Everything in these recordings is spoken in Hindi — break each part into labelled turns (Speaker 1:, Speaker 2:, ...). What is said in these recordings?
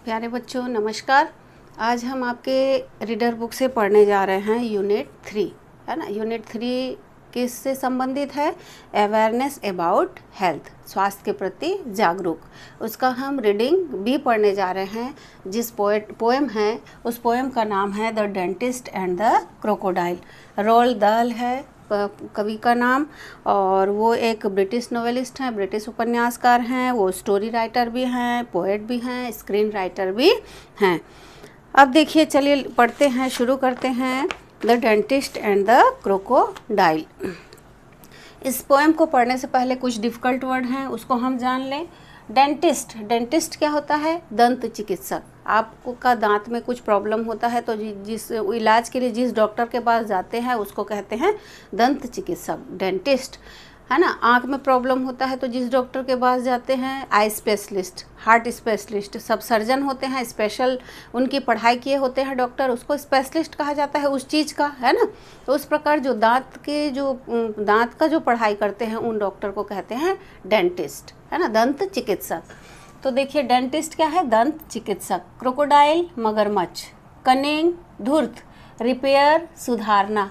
Speaker 1: प्यारे बच्चों नमस्कार। आज हम आपके रीडर बुक से पढ़ने जा रहे हैं यूनिट 3, है ना। यूनिट 3 किससे संबंधित है? अवेयरनेस अबाउट हेल्थ, स्वास्थ्य के प्रति जागरूक। उसका हम रीडिंग भी पढ़ने जा रहे हैं। जिस पोएम है उस पोएम का नाम है the dentist and the crocodile. Roald Dahl है कवि का नाम, और वो एक ब्रिटिश नोवेलिस्ट हैं, ब्रिटिश उपन्यासकार हैं। वो स्टोरी राइटर भी हैं, पोएट भी हैं, स्क्रीन राइटर भी हैं। अब देखिए, चलिए पढ़ते हैं, शुरू करते हैं। The dentist and the crocodile. इस पोएम को पढ़ने से पहले कुछ डिफ़िकल्ट वर्ड हैं, उसको हम जान लें। डेंटिस्ट, डेंटिस्ट क्या होता है? दंत चिकित्सक। आपको का दांत में कुछ प्रॉब्लम होता है तो जिस इलाज के लिए जिस डॉक्टर के पास जाते हैं उसको कहते हैं दंत चिकित्सक, डेंटिस्ट, है ना। आँख में प्रॉब्लम होता है तो जिस डॉक्टर के पास जाते हैं, आई स्पेशलिस्ट, हार्ट स्पेशलिस्ट, सब सर्जन होते हैं, स्पेशल उनकी पढ़ाई किए होते हैं डॉक्टर, उसको स्पेशलिस्ट कहा जाता है उस चीज़ का, है ना। तो उस प्रकार जो दांत का जो पढ़ाई करते हैं उन डॉक्टर को कहते हैं डेंटिस्ट, है ना, दंत चिकित्सक। तो देखिए, डेंटिस्ट क्या है? दंत चिकित्सक। क्रोकोडाइल मगरमच्छ, कनिंग धूर्त, रिपेयर सुधारना,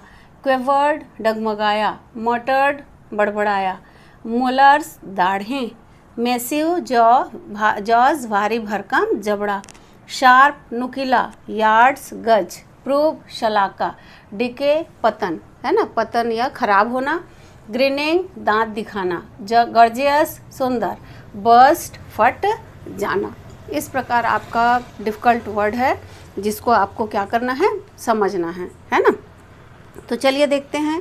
Speaker 1: क्वेवर्ड डगमगाया, मोटर्ड बड़बड़ाया, मोलर्स दाढ़ें, मैसिव जॉज भारी भरकम जबड़ा, शार्प नुकीला, यार्ड्स गज, प्रूव शलाका, डिके पतन, है ना, पतन या खराब होना, ग्रीनिंग दांत दिखाना, गर्जियस सुंदर, बर्स्ट फट जाना। इस प्रकार आपका डिफ़िकल्ट वर्ड है जिसको आपको क्या करना है? समझना है ना। तो चलिए देखते हैं।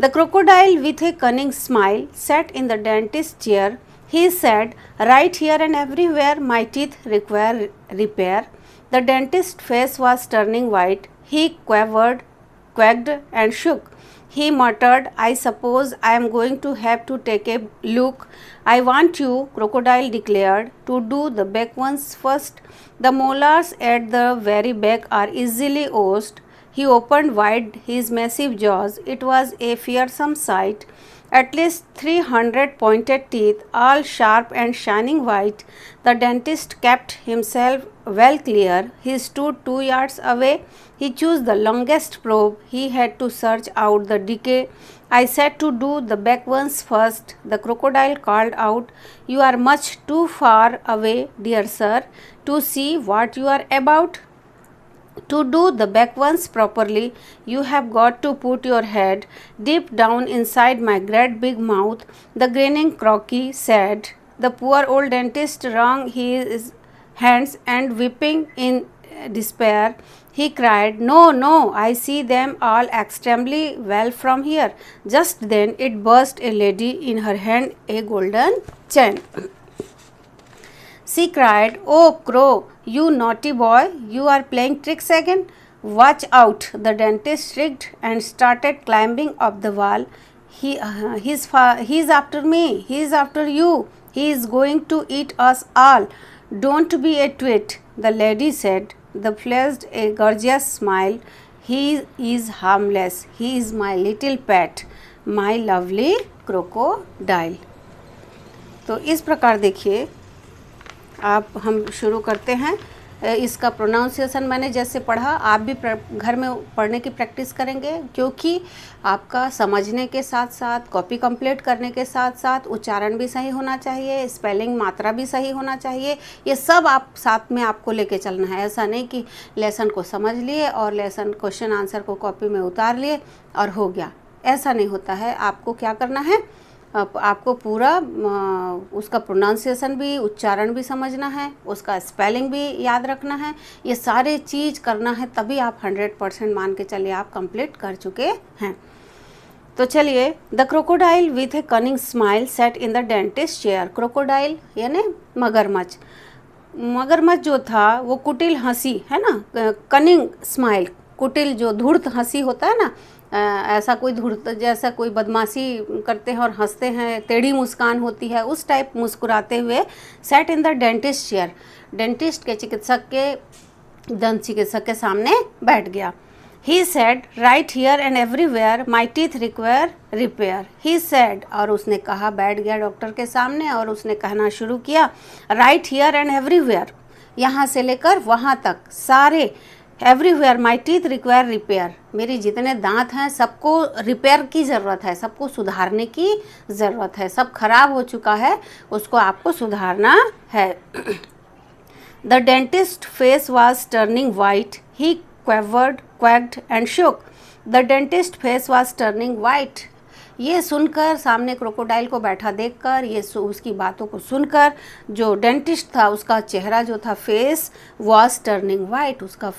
Speaker 1: The crocodile with A cunning smile set in the dentist chair. He said, right here and everywhere my teeth require repair. The dentist's face was turning white. He quacked and shook. He muttered, I suppose I am going to have to take a look. I want you, Crocodile declared, to do the back ones first. The molars at the very back are easily ousted. He opened wide his massive jaws. It was a fearsome sight. At least 300 pointed teeth, all sharp and shining white. The dentist kept himself well clear. He stood 2 yards away. He chose the longest probe. He had to search out the decay. I said to do the back ones first. The crocodile called out, You are much too far away, dear sir, to see what you are about. To do the back ones properly, you have got to put your head deep down inside my great big mouth, the grinning Croaky said. The poor old dentist wrung his hands and weeping in despair, he cried, No, no, I see them all extremely well from here. Just then it burst a lady in her hand a golden chain. She cried, Oh, Crow, you naughty boy, you are playing tricks again. Watch out! The dentist shrieked and started climbing up the wall. He's after me, he's after you, he is going to eat us all. Don't be a twit, the lady said, the flashed a gorgeous smile. He is harmless, he is my little pet, my lovely crocodile. तो इस प्रकार देखिए, हम शुरू करते हैं। इसका प्रोनाउंसिएशन मैंने जैसे पढ़ा, आप भी घर में पढ़ने की प्रैक्टिस करेंगे, क्योंकि आपका समझने के साथ साथ, कॉपी कंप्लीट करने के साथ साथ उच्चारण भी सही होना चाहिए, स्पेलिंग मात्रा भी सही होना चाहिए। ये सब आप साथ में आपको लेके चलना है। ऐसा नहीं कि लेसन को समझ लिए और लेसन क्वेश्चन आंसर को कॉपी में उतार लिए और हो गया, ऐसा नहीं होता है। आपको क्या करना है? आपको पूरा उसका प्रोनाउंसिएशन भी, उच्चारण भी समझना है, उसका स्पेलिंग भी याद रखना है। ये सारे चीज़ करना है, तभी आप 100% मान के चलिए आप कंप्लीट कर चुके हैं। तो चलिए, the crocodile with A cunning smile set in the dentist chair. Crocodile यानी मगरमच्छ. मगरमच्छ जो था वो कुटिल हंसी, है ना, कनिंग स्माइल, कुटिल जो धूर्त हंसी होता है ना, ऐसा कोई धूर्त जैसा कोई बदमाशी करते हैं और हंसते हैं, टेढ़ी मुस्कान होती है, उस टाइप मुस्कुराते हुए set in the dentist chair, dentist के चिकित्सक के, दंत चिकित्सक के सामने बैठ गया. He said right here and everywhere my teeth require repair. He said, और उसने कहा, बैठ गया डॉक्टर के सामने और उसने कहना शुरू किया, राइट हियर एंड एवरीवेयर, यहाँ से लेकर वहाँ तक सारे, everywhere my teeth require repair, मेरी जितने दांत हैं सबको रिपेयर की ज़रूरत है, सबको सुधारने की ज़रूरत है, सब खराब हो चुका है, उसको आपको सुधारना है। The dentist face was turning white, he quivered, quaked and shook. The dentist face was turning white, ये सुनकर, सामने क्रोकोडाइल को बैठा देखकर, ये उसकी बातों को सुनकर जो डेंटिस्ट था उसका चेहरा जो था, फेस वॉज टर्निंग वाइट, उसका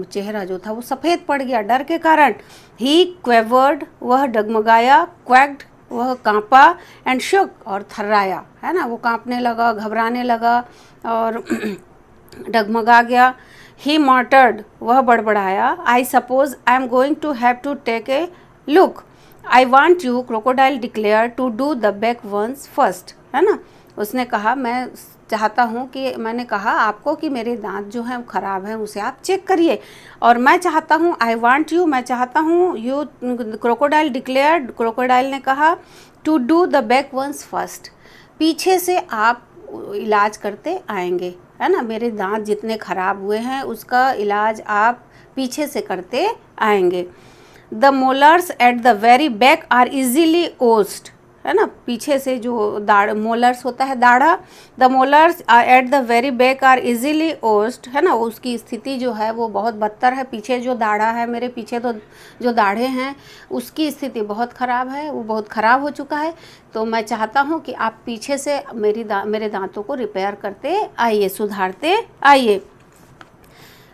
Speaker 1: चेहरा जो था वो सफ़ेद पड़ गया डर के कारण। ही क्वेवर्ड, वह डगमगाया, क्वैक्ड, वह कांपा, एंड शुक, और थर्राया, है ना, वो कांपने लगा, घबराने लगा और डगमगा गया। ही मॉटर्ड, वह बड़बड़ाया, I suppose I am going to have to take a look, I want you, crocodile declare, to do the back ones first, है ना, उसने कहा मैं चाहता हूँ कि, मैंने कहा आपको कि मेरे दांत जो हैं ख़राब हैं, उसे आप चेक करिए, और मैं चाहता हूँ, आई वांट यू, मैं चाहता हूँ, यू, क्रोकोडाइल डिक्लेयर्ड, क्रोकोडाइल ने कहा, to do the back ones first, पीछे से आप इलाज करते आएंगे, है ना, मेरे दांत जितने ख़राब हुए हैं उसका इलाज आप पीछे से करते आएंगे। The molars at the very back are easily worst, है ना, पीछे से जो मोलर्स होता है दाढ़ा, the molars at the very back are easily worst, है ना, उसकी स्थिति जो है वो बहुत बदतर है, पीछे जो दाढ़ा है, मेरे पीछे तो जो दाढ़े हैं उसकी स्थिति बहुत ख़राब है, वो बहुत ख़राब हो चुका है, तो मैं चाहता हूँ कि आप पीछे से मेरे दांतों को रिपेयर करते आइए, सुधारते आइए।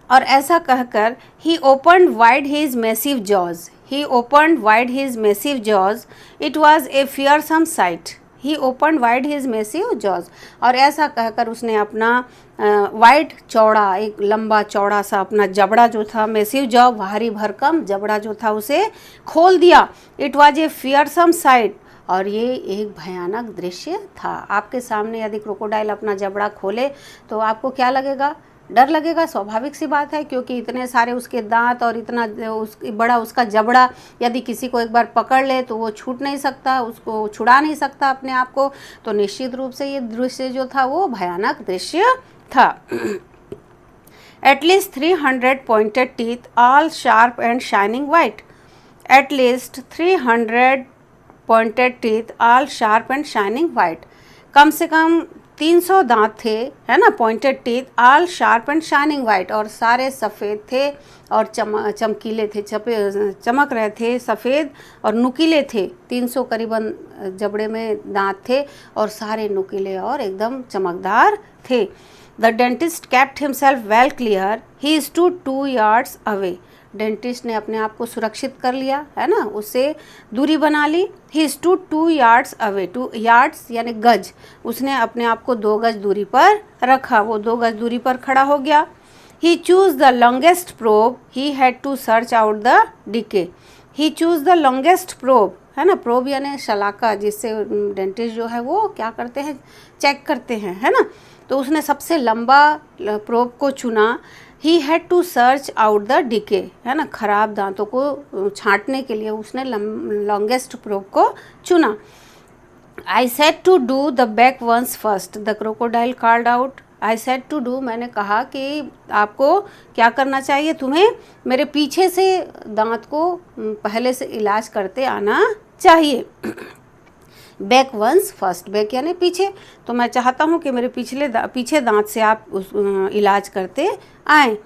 Speaker 1: और ऐसा कहकर he opened wide his massive jaws, he opened wide his massive jaws, it was a fearsome sight, he opened wide his massive jaws, और ऐसा कहकर उसने अपना वाइड, चौड़ा, एक लंबा चौड़ा सा अपना जबड़ा जो था, मैसिव जॉ, भारी भरकम जबड़ा जो था उसे खोल दिया। It was a fearsome site, और ये एक भयानक दृश्य था। आपके सामने यदि क्रोकोडाइल अपना जबड़ा खोले तो आपको क्या लगेगा? डर लगेगा, स्वाभाविक सी बात है, क्योंकि इतने सारे उसके दांत और इतना बड़ा उसका जबड़ा, यदि किसी को एक बार पकड़ ले तो वो छूट नहीं सकता, उसको छुड़ा नहीं सकता अपने आप को, तो निश्चित रूप से ये दृश्य जो था वो भयानक दृश्य था। At least 300 pointed teeth, all sharp and shining white, at least 300 pointed teeth, all sharp and shining white, कम से कम 300 दांत थे, है ना, pointed teeth, all sharp and shining white, और सारे सफ़ेद थे और चमकीले थे, चमक रहे थे, सफ़ेद और नुकीले थे। 300 करीबन जबड़े में दांत थे और सारे नुकीले और एकदम चमकदार थे। The dentist kept himself well clear, he stood 2 yards away, dentist ने अपने आप को सुरक्षित कर लिया, है ना, उससे दूरी बना ली। He stood 2 yards away, 2 yards यानी गज, उसने अपने आप को 2 गज दूरी पर रखा, वो 2 गज दूरी पर खड़ा हो गया। He choose the longest probe, he had to search out the decay, he choose the longest probe, है ना, प्रोब यानी शलाका, जिससे डेंटिस्ट जो है वो क्या करते हैं, चेक करते हैं, है ना, तो उसने सबसे लंबा प्रोब को चुना। He had to search out the decay, है ना, खराब दांतों को छांटने के लिए उसने लॉन्गेस्ट प्रोब को चुना। I said to do the back ones first, the crocodile called out, I said to do, मैंने कहा कि आपको क्या करना चाहिए, तुम्हें मेरे पीछे से दांत को पहले से इलाज करते आना चाहिए। बैक वंस फर्स्ट, बैक यानी पीछे, तो मैं चाहता हूँ कि मेरे पीछे दांत से आप इलाज करते आएँ।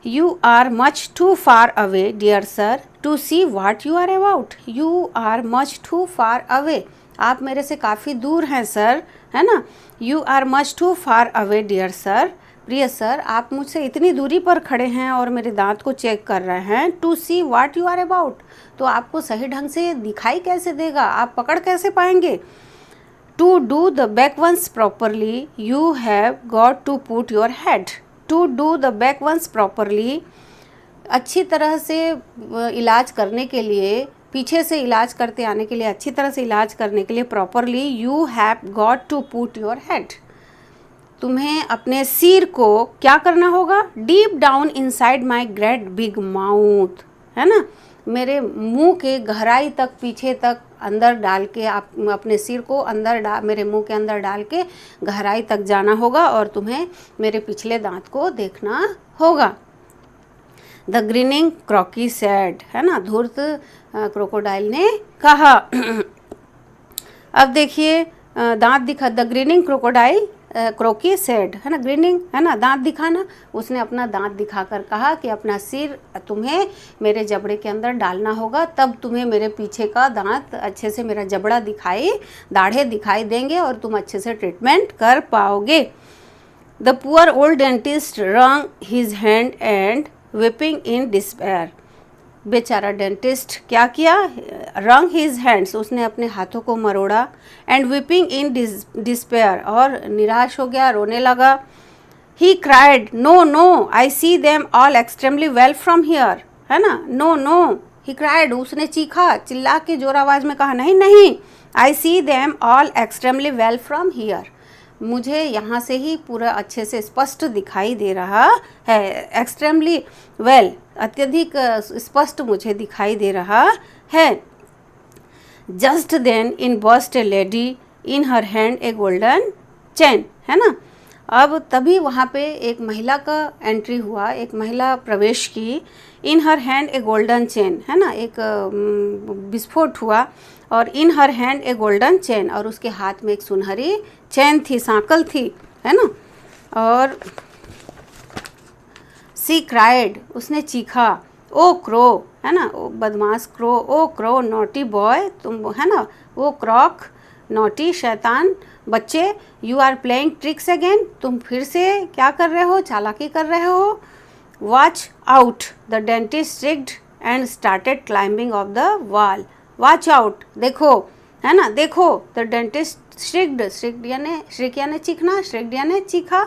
Speaker 1: You are much too far away dear sir to see what you are about, you are much too far away, आप मेरे से काफ़ी दूर हैं सर, है ना, you are much too far away dear sir, प्रिय सर आप मुझसे इतनी दूरी पर खड़े हैं और मेरे दांत को चेक कर रहे हैं। To see what you are about, तो आपको सही ढंग से दिखाई कैसे देगा, आप पकड़ कैसे पाएंगे। To do the back ones properly you have got to put your head, to do the back ones properly, अच्छी तरह से इलाज करने के लिए, पीछे से इलाज करते आने के लिए, अच्छी तरह से इलाज करने के लिए, properly you have got to put your head, तुम्हें अपने सिर को क्या करना होगा, deep down inside my great big mouth, है ना, मेरे मुंह के गहराई तक, पीछे तक अंदर डाल के, आप अपने सिर को मेरे मुंह के अंदर डाल के गहराई तक जाना होगा और तुम्हें मेरे पिछले दांत को देखना होगा। द ग्रीनिंग क्रॉकी सैड, है ना, धूर्त क्रोकोडाइल ने कहा। अब देखिए दांत दिखा, द ग्रीनिंग क्रोकोडाइल क्रोकी सेड, है ना, ग्रीनिंग, है ना, दांत दिखाना। उसने अपना दांत दिखाकर कहा कि अपना सिर तुम्हें मेरे जबड़े के अंदर डालना होगा, तब तुम्हें मेरे पीछे का दांत अच्छे से, मेरा जबड़ा दाढ़े दिखाई देंगे और तुम अच्छे से ट्रीटमेंट कर पाओगे। The poor old dentist wrung his hand and weeping in despair. बेचारा डेंटिस्ट क्या किया, रंग हिज हैंड्स, उसने अपने हाथों को मरोड़ा, एंड वीपिंग इन डिस्पेयर, और निराश हो गया, रोने लगा। He cried, no no, I see them all extremely well from here, है ना, नो नो, ही क्राइड, उसने चीखा, चिल्ला के जोर आवाज में कहा, नहीं नहीं, I see them all extremely well from here, मुझे यहाँ से ही पूरा अच्छे से स्पष्ट दिखाई दे रहा है। एक्सट्रीमली वेल, अत्यधिक स्पष्ट मुझे दिखाई दे रहा है। Just then in burst a lady in her hand a golden chain, है ना। अब तभी वहाँ पे एक महिला का एंट्री हुआ, एक महिला प्रवेश की। इन her hand a golden chain, है ना, एक विस्फोट हुआ, और इन her hand a golden chain, और उसके हाथ में एक सुनहरी चैन थी, सांकल थी, है ना। और सी क्राइड, उसने चीखा, ओ क्रो, है ना, ओ बदमाश क्रो, ओ क्रो नॉटी बॉय, तुम, है ना, ओ क्रॉक नॉटी शैतान बच्चे, you are playing tricks again, तुम फिर से क्या कर रहे हो, चालाकी कर रहे हो। Watch out, the dentist shrieked and started climbing off the wall. Watch out, देखो, है ना, देखो। द डेंटिस्ट श्रिक्ड यानी चीखना, श्रिक्ड यानी चीखा,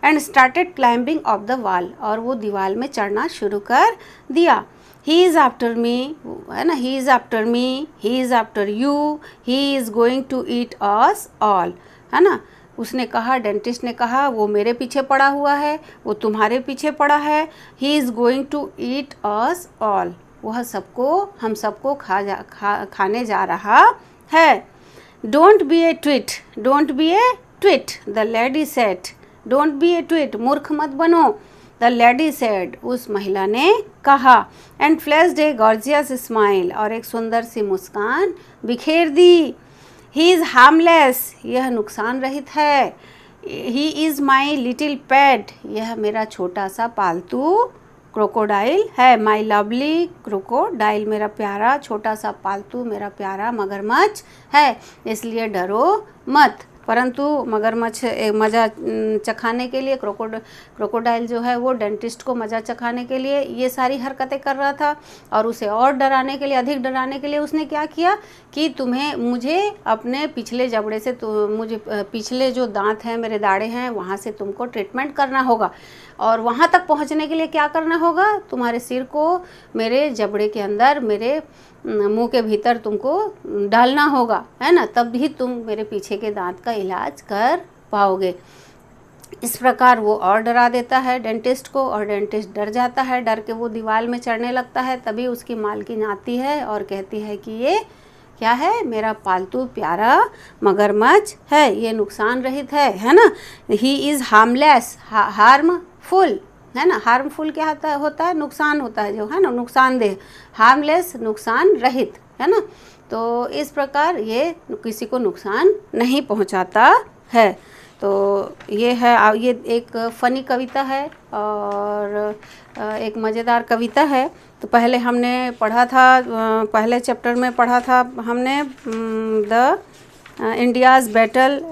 Speaker 1: and started climbing off the wall, और वो दीवार में चढ़ना शुरू कर दिया। ही इज़ आफ्टर मी, है ना, he is after me, he is after you, he is going to eat us all, है ना। उसने कहा, डेंटिस्ट ने कहा, वो मेरे पीछे पड़ा हुआ है, वो तुम्हारे पीछे पड़ा है। He is going to eat us all, वह हम सबको खाने जा रहा है। Don't be a twit, don't be a twit, the lady said, don't be a twit, मूर्ख मत बनो, द लेडी सेड, उस महिला ने कहा, and flashed A gorgeous smile, और एक सुंदर सी मुस्कान बिखेर दी। ही इज़ हार्मलेस, यह नुकसान रहित है। ही इज़ माई लिटिल पेट, यह मेरा छोटा सा पालतू क्रोकोडाइल है। माई लवली क्रोकोडाइल, मेरा प्यारा छोटा सा पालतू, मेरा प्यारा मगरमच्छ है, इसलिए डरो मत। परंतु मगरमच्छ मज़ा चखाने के लिए, क्रोकोडाइल जो है वो डेंटिस्ट को मज़ा चखाने के लिए ये सारी हरकतें कर रहा था, और उसे और डराने के लिए, अधिक डराने के लिए उसने क्या किया कि मुझे अपने पिछले जबड़े से, मुझे पिछले जो दांत हैं, मेरे दाढ़े हैं, वहाँ से तुमको ट्रीटमेंट करना होगा, और वहाँ तक पहुँचने के लिए क्या करना होगा, तुम्हारे सिर को मेरे जबड़े के अंदर, मेरे मुंह के भीतर तुमको डालना होगा, है ना, तब भी तुम मेरे पीछे के दांत का इलाज कर पाओगे। इस प्रकार वो और डरा देता है डेंटिस्ट को, और डेंटिस्ट डर जाता है, डर के वो दीवार में चढ़ने लगता है। तभी उसकी मालकिन आती है और कहती है कि ये क्या है, मेरा पालतू प्यारा मगरमच्छ है, ये नुकसान रहित है ना। ही इज़ हार्मलेस, हार्मफुल, है ना, हार्मफुल क्या होता है, नुकसान होता है जो, है ना, नुकसानदेह, हार्मलेस नुकसान रहित, है ना। तो इस प्रकार ये किसी को नुकसान नहीं पहुंचाता है। तो ये है, ये एक फ़नी कविता है और एक मज़ेदार कविता है। तो पहले हमने पढ़ा था, पहले चैप्टर में पढ़ा था हमने the India's battle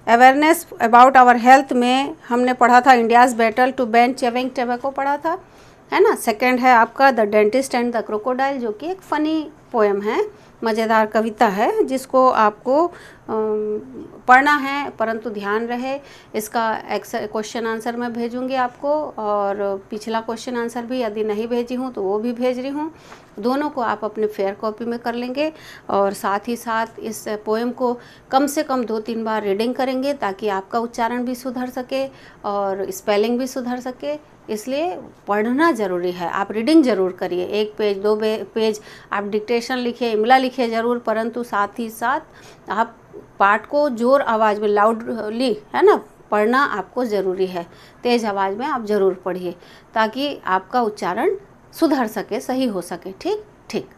Speaker 1: awareness about our health में हमने पढ़ा था India's battle to ban chewing tobacco पढ़ा था, है ना। सेकंड है आपका the dentist and the crocodile, जो कि एक फ़नी पोएम है, मज़ेदार कविता है, जिसको आपको पढ़ना है, परंतु ध्यान रहे इसका क्वेश्चन आंसर मैं भेजूंगी आपको, और पिछला क्वेश्चन आंसर भी यदि नहीं भेजी हूँ तो वो भी भेज रही हूँ। दोनों को आप अपने फेयर कॉपी में कर लेंगे, और साथ ही साथ इस पोएम को कम से कम 2-3 बार रीडिंग करेंगे ताकि आपका उच्चारण भी सुधर सके और स्पेलिंग भी सुधर सके। इसलिए पढ़ना ज़रूरी है, आप रीडिंग ज़रूर करिए, 1 पेज 2 पेज आप डिक्टेशन लिखिए, इमला लिखिए ज़रूर, परंतु साथ ही साथ आप पाठ को ज़ोर आवाज़ में लाउडली, है ना, पढ़ना आपको ज़रूरी है। तेज़ आवाज़ में आप ज़रूर पढ़िए ताकि आपका उच्चारण सुधर सके, सही हो सके। ठीक ठीक।